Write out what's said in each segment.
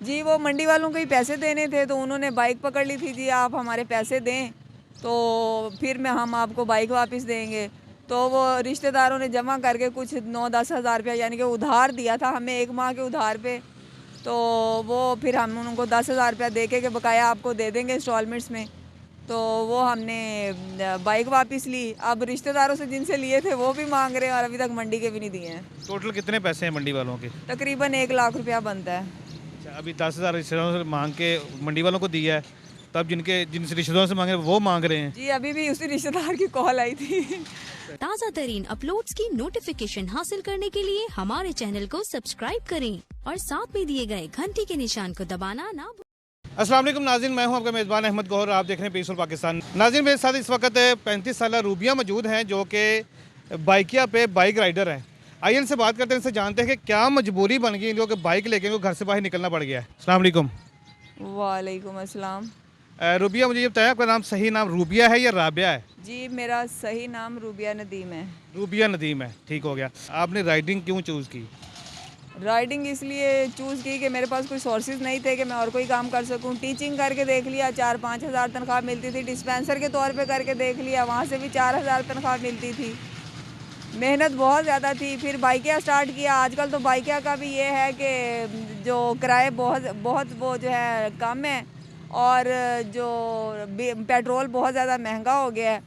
जी, वो मंडी वालों को ही पैसे देने थे, तो उन्होंने बाइक पकड़ ली थी, जी आप हमारे पैसे दें, तो फिर हम आपको बाइक वापस देंगे। तो वो रिश्तेदारों ने जमा करके कुछ 9-10 हज़ार रुपया यानी कि उधार दिया था हमें 1 माह के उधार पे। तो वो फिर हम उनको 10 हज़ार रुपया दे के बकाया आपको दे देंगे इंस्टॉलमेंट्स में। तो वो हमने बाइक वापस ली। अब रिश्तेदारों से जिनसे लिए थे वो भी माँग रहे हैं और अभी तक मंडी के भी नहीं दिए हैं। टोटल कितने पैसे हैं मंडी वालों के? तकरीबन 1 लाख रुपया बनता है। अच्छा, अभी 10,000 रिश्तेदारों से माँग के मंडी वालों को दिया है, तब जिन रिश्तेदारों से माँगे वो माँग रहे हैं। जी, अभी भी उसी रिश्तेदार की कॉल आई थी। ताज़ा तरीन अपलोड्स की नोटिफिकेशन हासिल करने के लिए हमारे चैनल को सब्सक्राइब करें और साथ में दिए गए घंटी के निशान को दबाना ना भूलें। अस्सलाम वालेकुम नाज़रीन, मैं हूं आपका मेज़बान अहमद गौहर। आप देख रहे हैं पीसफुल पाकिस्तान। नाज़रीन, मेरे साथ इस वक्त 35 साला रूबिया मौजूद हैं जो कि बाइकिया पे बाइक राइडर हैं। आइए इनसे बात करते हैं, इनसे जानते हैं कि क्या मजबूरी बन गई इन लोगों को बाइक लेके इनको घर से बाहर निकलना पड़ गया है। अस्सलाम वालेकुम। वालेकुम अस्सलाम। रूबिया, मुझे ये बताया आपका नाम सही नाम रूबिया है या राबिया है? जी, मेरा सही नाम रूबिया नदीम है। रूबिया नदीम है, ठीक हो गया। आपने राइडिंग क्यों चूज़ की? राइडिंग इसलिए चूज़ की कि मेरे पास कोई सोर्सेज नहीं थे कि मैं और कोई काम कर सकूं। टीचिंग करके देख लिया, 4-5 हज़ार तनख्वाह मिलती थी। डिस्पेंसर के तौर पे करके देख लिया, वहाँ से भी 4 हज़ार तनख्वाह मिलती थी। मेहनत बहुत ज़्यादा थी। फिर बाइकिया स्टार्ट किया। आजकल तो बाइकिया का भी ये है कि जो किराए बहुत बहुत वो जो है कम है और जो पेट्रोल बहुत ज़्यादा महंगा हो गया है।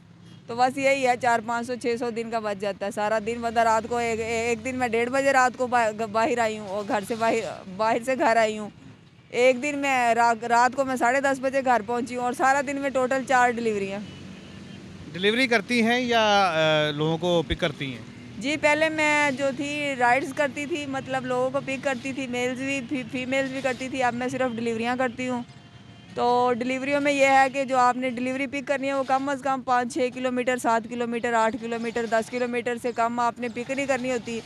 तो बस यही है, 400-500-600 दिन का बच जाता है सारा दिन। मतलब रात को एक दिन मैं 1:30 बजे रात को बाहर आई हूँ और घर से बाहर से घर आई हूँ। एक दिन मैं रात को मैं 10:30 बजे घर पहुँची हूँ और सारा दिन में टोटल 4 डिलीवरियाँ। डिलीवरी करती हैं या लोगों को पिक करती हैं? जी, पहले मैं जो थी राइड्स करती थी, मतलब लोगों को पिक करती थी, मेल्स भी फीमेल्स भी करती थी। अब मैं सिर्फ डिलीवरियाँ करती हूँ। तो डिलीवरियों में ये है कि जो आपने डिलीवरी पिक करनी है वो कम से कम 5-6 किलोमीटर, 7 किलोमीटर, 8 किलोमीटर, 10 किलोमीटर से कम आपने पिक नहीं करनी होती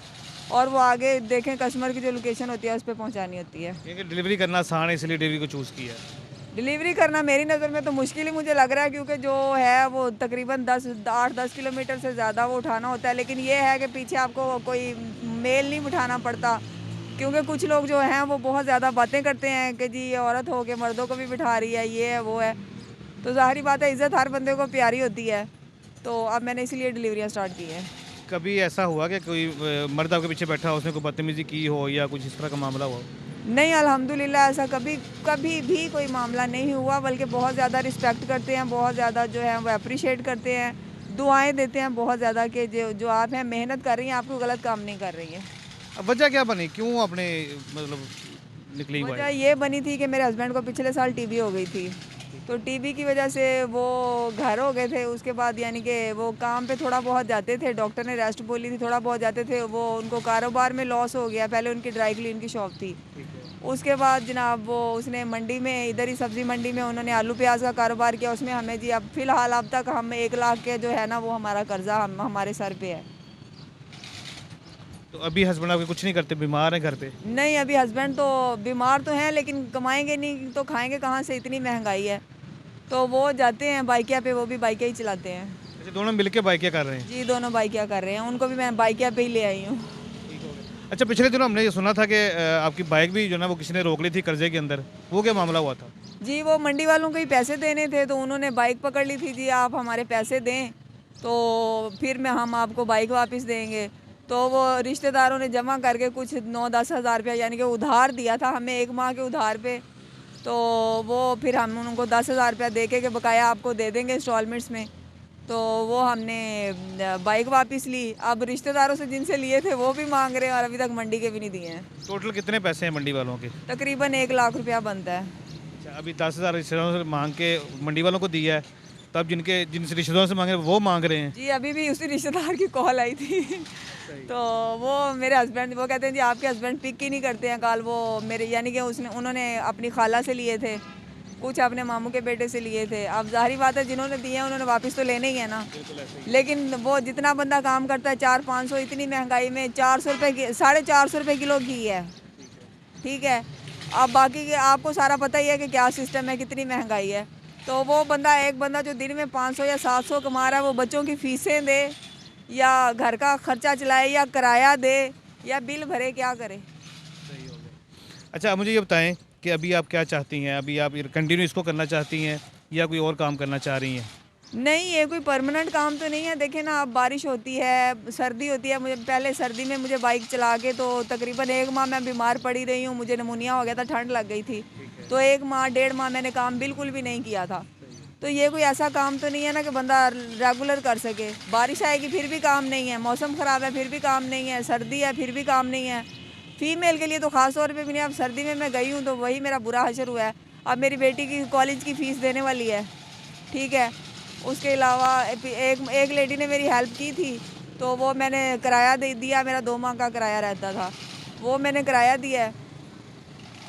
और वो आगे देखें कस्टमर की जो लोकेशन होती है उस पे पहुँचानी होती है। क्योंकि डिलीवरी करना आसान है इसलिए डिलीवरी को चूज़ किया है। डिलीवरी करना मेरी नज़र में तो मुश्किल ही मुझे लग रहा है, क्योंकि जो है वो तकरीबन 8-10 किलोमीटर से ज़्यादा वो उठाना होता है। लेकिन ये है कि पीछे आपको कोई मेल नहीं उठाना पड़ता, क्योंकि कुछ लोग जो हैं वो बहुत ज़्यादा बातें करते हैं कि जी ये औरत हो के मर्दों को भी बिठा रही है, ये है वो है। तो ज़ाहिर बात है, इज़्ज़त हर बंदे को प्यारी होती है। तो अब मैंने इसीलिए डिलीवरियाँ स्टार्ट की हैं। कभी ऐसा हुआ कि कोई मर्द आपके पीछे बैठा हो, उसने कोई बदतमीज़ी की हो या कुछ इस तरह का मामला हुआ हो? नहीं, अल्हम्दुलिल्लाह ऐसा कभी कभी भी कोई मामला नहीं हुआ, बल्कि बहुत ज़्यादा रिस्पेक्ट करते हैं, बहुत ज़्यादा जो है वो अप्रिशिएट करते हैं, दुआएं देते हैं बहुत ज़्यादा कि जो आप हैं मेहनत कर रही हैं, आप कोई गलत काम नहीं कर रही हैं। अब वजह क्या बनी, क्यों आपने मतलब निकली वजह बाइक? ये बनी थी कि मेरे हस्बैंड को पिछले साल टीबी हो गई थी। तो टीबी की वजह से वो घर हो गए थे। उसके बाद यानी कि वो काम पे थोड़ा बहुत जाते थे, डॉक्टर ने रेस्ट बोली थी, थोड़ा बहुत जाते थे। वो उनको कारोबार में लॉस हो गया। पहले उनकी ड्राई क्लीन की शॉप थी। उसके बाद जनाब वो उसने मंडी में, इधर ही सब्ज़ी मंडी में उन्होंने आलू प्याज का कारोबार किया। उसमें हमें जी अब फ़िलहाल अब तक हम 1 लाख के जो है ना वो हमारा कर्जा हमारे सर पे है। तो अभी हस्बैंड आपके कुछ नहीं करते, बीमार हैं घर पे? नहीं, अभी हस्बैंड तो बीमार तो हैं, लेकिन कमाएंगे नहीं तो खाएंगे कहाँ से, इतनी महंगाई है। तो वो जाते हैं बाइकिया पे, वो भी बाइकिया ही चलाते हैं। अच्छा, दोनों मिलके बाइकें कर रहे हैं? जी, दोनों बाइकिया कर रहे हैं। उनको भी मैं बाइकिया पे ही ले आई हूँ। अच्छा, पिछले दिनों हमने ये सुना था कि आपकी बाइक भी जो ना वो किसी ने रोक ली थी कर्जे के अंदर, वो क्या मामला हुआ था? जी, वो मंडी वालों को ही पैसे देने थे, तो उन्होंने बाइक पकड़ ली थी, जी आप हमारे पैसे दें, तो फिर हम आपको बाइक वापस देंगे। तो वो रिश्तेदारों ने जमा करके कुछ 9-10 हज़ार रुपया यानी कि उधार दिया था हमें 1 माह के उधार पे। तो वो फिर हम उनको 10 हज़ार रुपया दे के बकाया आपको दे देंगे इंस्टॉलमेंट्स में। तो वो हमने बाइक वापस ली। अब रिश्तेदारों से जिनसे लिए थे वो भी मांग रहे हैं और अभी तक मंडी के भी नहीं दिए हैं। टोटल कितने पैसे हैं मंडी वालों के? तकरीबन 1 लाख रुपया बनता है। अच्छा, अभी 10,000 रिश्तेदारों से मांग के मंडी वालों को दिया है, तब जिन रिश्तेदारों से मांगे वो मांग रहे हैं। जी, अभी भी उसी रिश्तेदार की कॉल आई थी। तो वो मेरे हस्बैंड वो कहते हैं जी आपके हस्बैंड पिक ही नहीं करते हैं कॉल। वो मेरे यानी कि उन्होंने अपनी खाला से लिए थे, कुछ अपने मामू के बेटे से लिए थे। अब ज़ाहिर बात है, जिन्होंने दिए हैं उन्होंने वापस तो लेने ही है ना। लेकिन वो जितना बंदा काम करता है 400-500, इतनी महंगाई में 400 रुपये 450 रुपये किलो घी है, ठीक है। अब बाकी के आपको सारा पता ही है कि क्या सिस्टम है, कितनी महंगाई है। तो वो एक बंदा जो दिन में 500 या 700 कमा रहा है, वो बच्चों की फ़ीसें दे या घर का खर्चा चलाए या किराया दे या बिल भरे, क्या करे? अच्छा, मुझे ये बताएं कि अभी आप क्या चाहती हैं, अभी आप कंटिन्यू इसको करना चाहती हैं या कोई और काम करना चाह रही हैं? नहीं, ये कोई परमानेंट काम तो नहीं है। देखिए ना, अब बारिश होती है, सर्दी होती है। मुझे पहले सर्दी में मुझे बाइक चला के तो तकरीबन 1 माह मैं बीमार पड़ी रही हूँ। मुझे निमोनिया हो गया था, ठंड लग गई थी। तो 1 माह, 1.5 माह मैंने काम बिल्कुल भी नहीं किया था। तो ये कोई ऐसा काम तो नहीं है ना कि बंदा रेगुलर कर सके। बारिश आएगी फिर भी काम नहीं है, मौसम ख़राब है फिर भी काम नहीं है, सर्दी है फिर भी काम नहीं है। फ़ीमेल के लिए तो ख़ास तौर पे भी नहीं। अब सर्दी में मैं गई हूँ तो वही मेरा बुरा हशर हुआ है। अब मेरी बेटी की कॉलेज की फ़ीस देने वाली है, ठीक है। उसके अलावा एक लेडी ने मेरी हेल्प की थी, तो वो मैंने किराया दे दिया। मेरा 2 माह का किराया रहता था, वो मैंने किराया दिया है।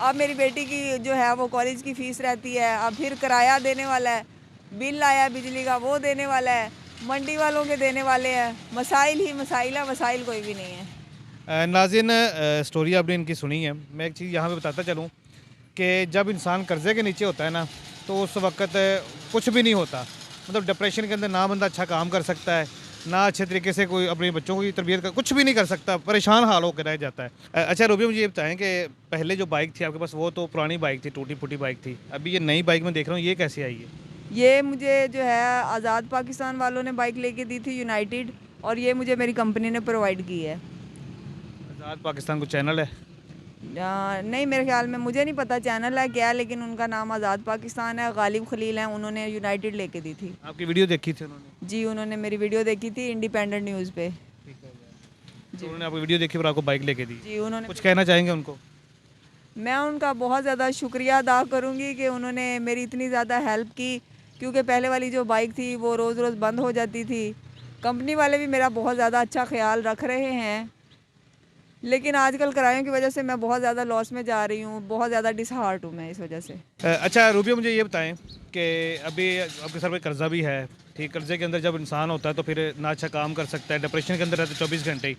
अब मेरी बेटी की जो है वो कॉलेज की फ़ीस रहती है, अब फिर किराया देने वाला है, बिल आया बिजली का वो देने वाला है, मंडी वालों के देने वाले हैं। मसाइल ही मसाइल है, मसाइल कोई भी नहीं है। नाज़रीन, स्टोरी आपने इनकी सुनी है। मैं एक चीज़ यहाँ पे बताता चलूँ कि जब इंसान कर्ज़े के नीचे होता है ना, तो उस वक्त कुछ भी नहीं होता। मतलब डिप्रेशन के अंदर ना बंदा अच्छा काम कर सकता है, ना अच्छे तरीके से कोई अपने बच्चों की तरबियत का कुछ भी नहीं कर सकता, परेशान हाल होकर रह जाता है। अच्छा रूबी, मुझे ये बताएं कि पहले जो बाइक थी आपके पास, वो तो पुरानी बाइक थी, टूटी फूटी बाइक थी। अभी ये नई बाइक मैं देख रहा हूँ, ये कैसे आई है? ये मुझे जो है आज़ाद पाकिस्तान वालों ने बाइक लेके दी थी, यूनाइटेड, और ये मुझे मेरी कंपनी ने प्रोवाइड की है। आज़ाद पाकिस्तान को चैनल है? नहीं, मेरे ख्याल में, मुझे नहीं पता चैनल है क्या, लेकिन उनका नाम आज़ाद पाकिस्तान है। गालिब खलील हैं, उन्होंने यूनाइटेड लेके दी थी। आपकी वीडियो देखी थी उन्होंने? जी, उन्होंने मेरी वीडियो देखी थी इंडिपेंडेंट न्यूज़ पे। तो उन्होंने आपको वीडियो देखी और आपको बाइक लेके दी? जी, उन्होंने। कुछ कहना चाहेंगे उनको? मैं उनका बहुत ज़्यादा शुक्रिया अदा करूँगी कि उन्होंने मेरी इतनी ज़्यादा हेल्प की, क्योंकि पहले वाली जो बाइक थी वो रोज़ रोज़ बंद हो जाती थी। कंपनी वाले भी मेरा बहुत ज़्यादा अच्छा ख्याल रख रहे हैं, लेकिन आजकल किरायों की वजह से मैं बहुत ज़्यादा लॉस में जा रही हूँ। बहुत ज़्यादा डिसहार्ट हूँ मैं इस वजह से। अच्छा रूबी, मुझे ये बताएं कि अभी आपके सर पे कर्जा भी है, ठीक? कर्जे के अंदर जब इंसान होता है तो फिर ना अच्छा काम कर सकता है, डिप्रेशन के अंदर रहता है 24 घंटे ही।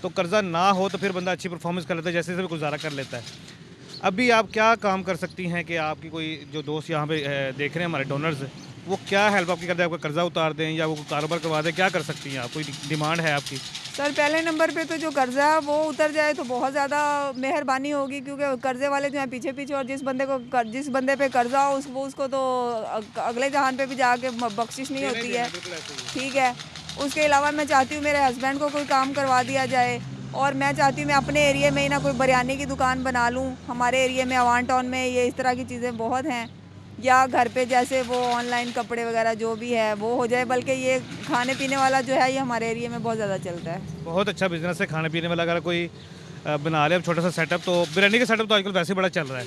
तो कर्जा ना हो तो फिर बंदा अच्छी परफॉर्मेंस कर लेता है, जैसे भी गुजारा कर लेता है। अभी आप क्या काम कर सकती हैं कि आपकी कोई जो दोस्त यहाँ पे देख रहे हैं हमारे डोनर्स, वो क्या हेल्प आपकी कर दें, आपका कर्जा उतार दें या वो कारोबार करवा दें? क्या कर सकती हैं आप? कोई डिमांड है आपकी? सर, पहले नंबर पे तो जो कर्जा है वो उतर जाए तो बहुत ज़्यादा मेहरबानी होगी, क्योंकि कर्जे वाले जो हैं पीछे पीछे, और जिस बंदे पे कर्जा हो उसको तो अगले जहान पे भी जाके बख्शिश नहीं होती है, ठीक है। उसके अलावा मैं चाहती हूँ मेरे हस्बैंड को कोई काम करवा दिया जाए, और मैं चाहती हूँ मैं अपने एरिया में ही ना कोई बिरयानी की दुकान बना लूँ। हमारे एरिया में अवान टाउन में ये इस तरह की चीज़ें बहुत हैं, या घर पे जैसे वो ऑनलाइन कपड़े वगैरह जो भी है वो हो जाए। बल्कि ये खाने पीने वाला जो है ये हमारे एरिया में बहुत ज़्यादा चलता है। बहुत अच्छा बिजनेस है खाने पीने वाला। अगर कोई बना ले छोटा सा सेटअप, तो बिरयानी का सेटअप तो आजकल वैसे बड़ा चल रहा है।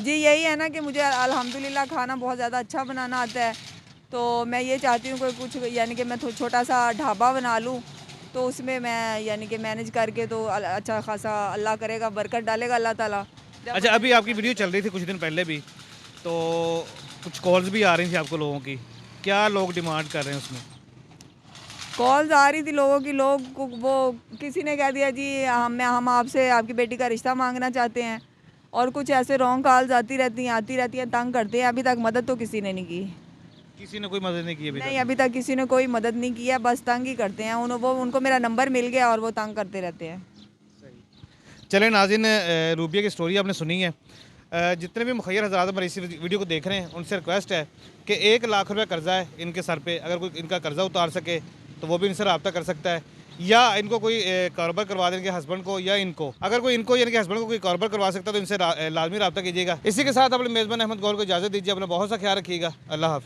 जी, यही है ना कि मुझे अल्हम्दुलिल्लाह खाना बहुत ज़्यादा अच्छा बनाना आता है, तो मैं ये चाहती हूँ कोई कुछ, यानी कि मैं छोटा सा ढाबा बना लूँ, तो उसमें मैं यानी कि मैनेज करके तो अच्छा खासा, अल्लाह करेगा बरकत डालेगा अल्लाह ताला। अच्छा, अभी आपकी वीडियो चल रही थी कुछ दिन पहले भी, तो कुछ कॉल्स भी आ रही थी आपको लोगों की, क्या लोग डिमांड कर रहे हैं उसमें? कॉल्स आ रही थी लोगों की, वो किसी ने कह दिया जी हम आपसे आपकी बेटी का रिश्ता मांगना चाहते हैं, और कुछ ऐसे रॉन्ग कॉल्स आती रहती हैं, तंग करते हैं। अभी तक मदद तो किसी ने नहीं की। किसी ने कोई मदद नहीं की अभी नहीं, अभी तक किसी ने कोई मदद नहीं की है, बस तंग ही करते हैं। उनको मेरा नंबर मिल गया और वो तंग करते रहते हैं। चलें नाज़रीन, रूबिया की स्टोरी आपने सुनी है। जितने भी मुखैर हज़रात हमारी इस वीडियो को देख रहे हैं, उनसे रिक्वेस्ट है कि 1 लाख रुपये कर्ज़ा है इनके सर पे, अगर कोई इनका कर्ज़ा उतार सके तो वो भी इनसे रब्ता कर सकता है, या इनको कोई कारोबार करवा दें इनके हस्बैंड को, या इनको, अगर कोई इनको यानी कि हस्बैंड को कोई कारोबार करवा सकता है तो इनसे लाजमी रब्ता कीजिएगा। इसी के साथ अपने मेज़बान अहमद गौर को इजाज़त दीजिए। अपना बहुत सा ख्याल रखिएगा। अल्लाह हाफ़िज़।